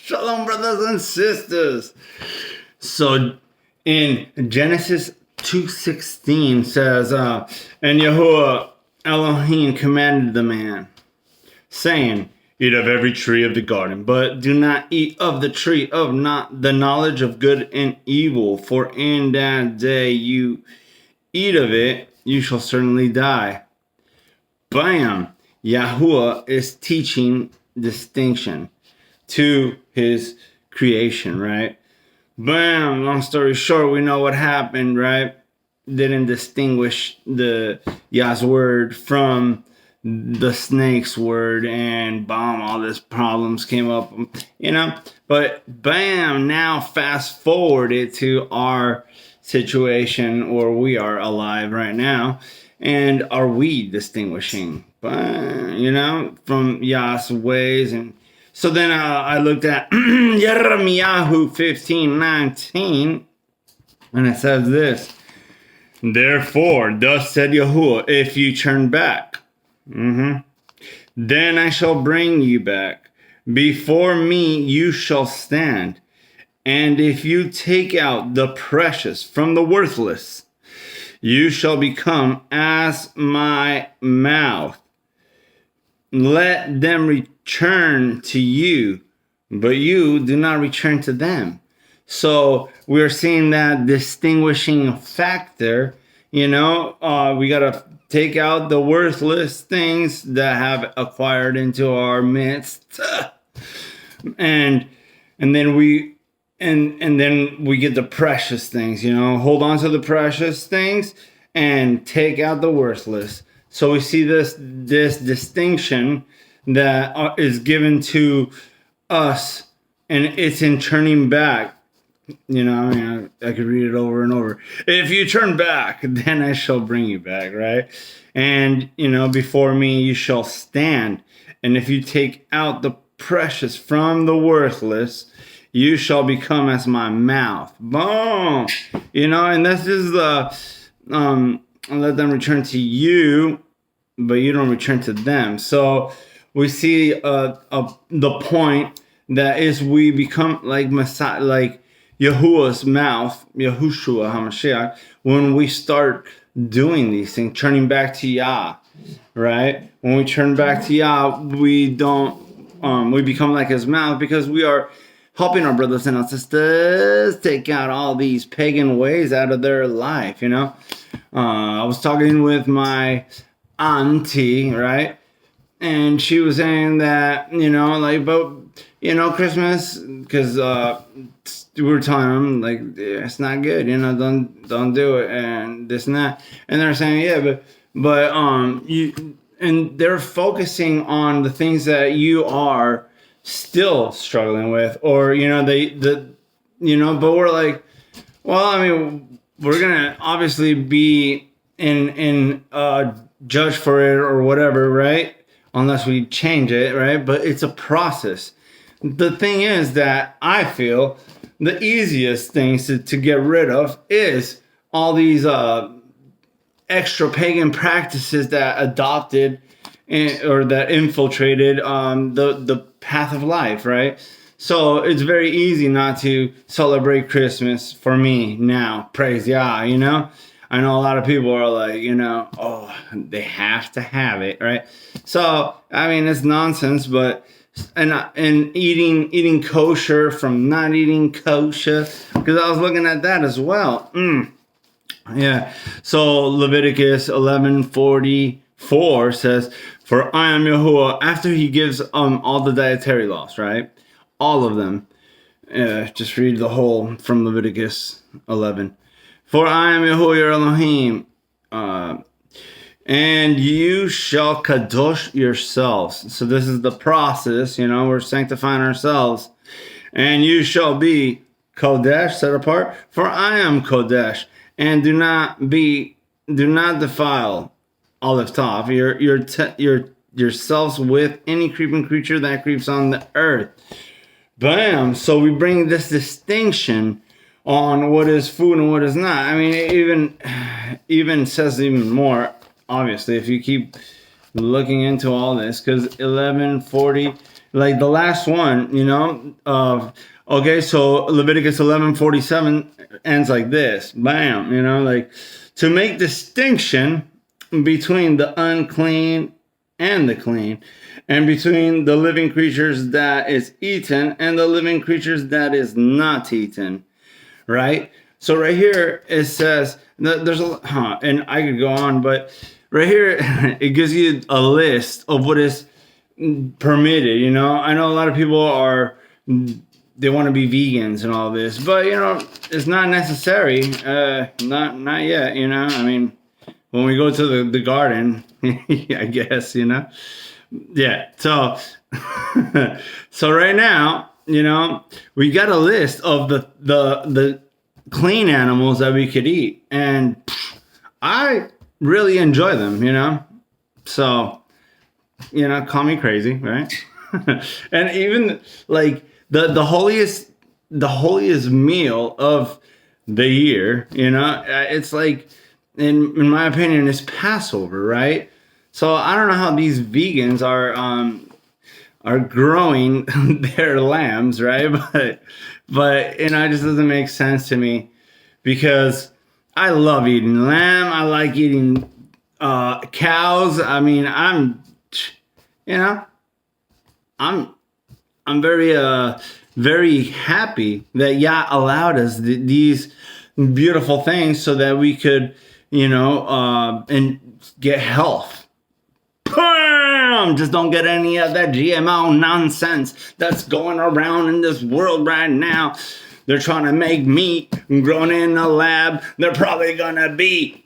Shalom, brothers and sisters. So in Genesis 2:16 says, and Yahuwah Elohim commanded the man, saying, eat of every tree of the garden, but do not eat of the tree of not the knowledge of good and evil, for in that day you eat of it, you shall certainly die. Bam! Yahuwah is teaching distinction to his creation, right? Bam! Long story short, we know what happened, right? Didn't distinguish the Yah's word from the snake's word, and bam, all these problems came up, But bam! Now fast forward it to our situation where we are alive right now, and are we distinguishing, from Yah's ways? And so then I looked at Jeremiah 15:19, and it says this: therefore, thus said Yahuwah, if you turn back, then I shall bring you back. Before me you shall stand. And if you take out the precious from the worthless, you shall become as my mouth. Let them return to you, but you do not return to them. So we're seeing that distinguishing factor. We got to take out the worthless things that have acquired into our midst, and then we get the precious things. Hold on to the precious things and take out the worthless. So we see this distinction that is given to us, and it's in turning back. I could read it over and over. If you turn back, then I shall bring you back, right? And, before me you shall stand. And if you take out the precious from the worthless, you shall become as my mouth. Boom! And this is the, let them return to you, but you don't return to them. So we see the point that is we become like Messiah, like Yahuwah's mouth, Yahushua HaMashiach, when we start doing these things, turning back to Yah, right? When we turn back to Yah, we become like his mouth, because we are helping our brothers and our sisters take out all these pagan ways out of their life, I was talking with my auntie, right? And she was saying that, Christmas, because we were telling them, it's not good, don't do it, and this and that. And they're saying, yeah, and they're focusing on the things that you are still struggling with, or, but we're like, well, we're going to obviously be in judge for it or whatever, right? Unless we change it, right? But it's a process. The thing is that I feel the easiest things to get rid of is all these extra pagan practices that adopted or that infiltrated the path of life, right? So it's very easy not to celebrate Christmas for me now. Praise Yah, I know a lot of people are like, oh, they have to have it, right? So, it's nonsense, but and eating kosher from not eating kosher, because I was looking at that as well. Yeah. So Leviticus 11:44 says, for I am Yahuwah, after he gives all the dietary laws, right? All of them. Just read the whole from Leviticus 11. For I am Yahuwah your Elohim, and you shall kadosh yourselves. So this is the process, we're sanctifying ourselves. And you shall be kodesh, set apart, for I am kodesh. And do not defile, Aleph Tav, yourselves with any creeping creature that creeps on the earth. Bam! So we bring this distinction on what is food and what is not. It even says even more, obviously, if you keep looking into all this, because 11:40 like the last one, okay, so Leviticus 11:47 ends like this. Bam, like to make distinction between the unclean and the clean, and between the living creatures that is eaten and the living creatures that is not eaten, right? So right here it says there's and I could go on, but right here it gives you a list of what is permitted. I know a lot of people they want to be vegans and all this, but it's not necessary. Not yet. I mean, when we go to the garden, I guess, yeah. So so right now, we got a list of the clean animals that we could eat, and I really enjoy them. So call me crazy, right? And even like the holiest meal of the year, it's like in my opinion is Passover, right? So I don't know how these vegans are growing their lambs, right? But it just doesn't make sense to me, because I love eating lamb. I like eating cows. I mean, I'm very happy that Yah allowed us these beautiful things so that we could, and get health. Bam! Just don't get any of that GMO nonsense that's going around in this world right now. They're trying to make meat grown in a lab. They're probably gonna be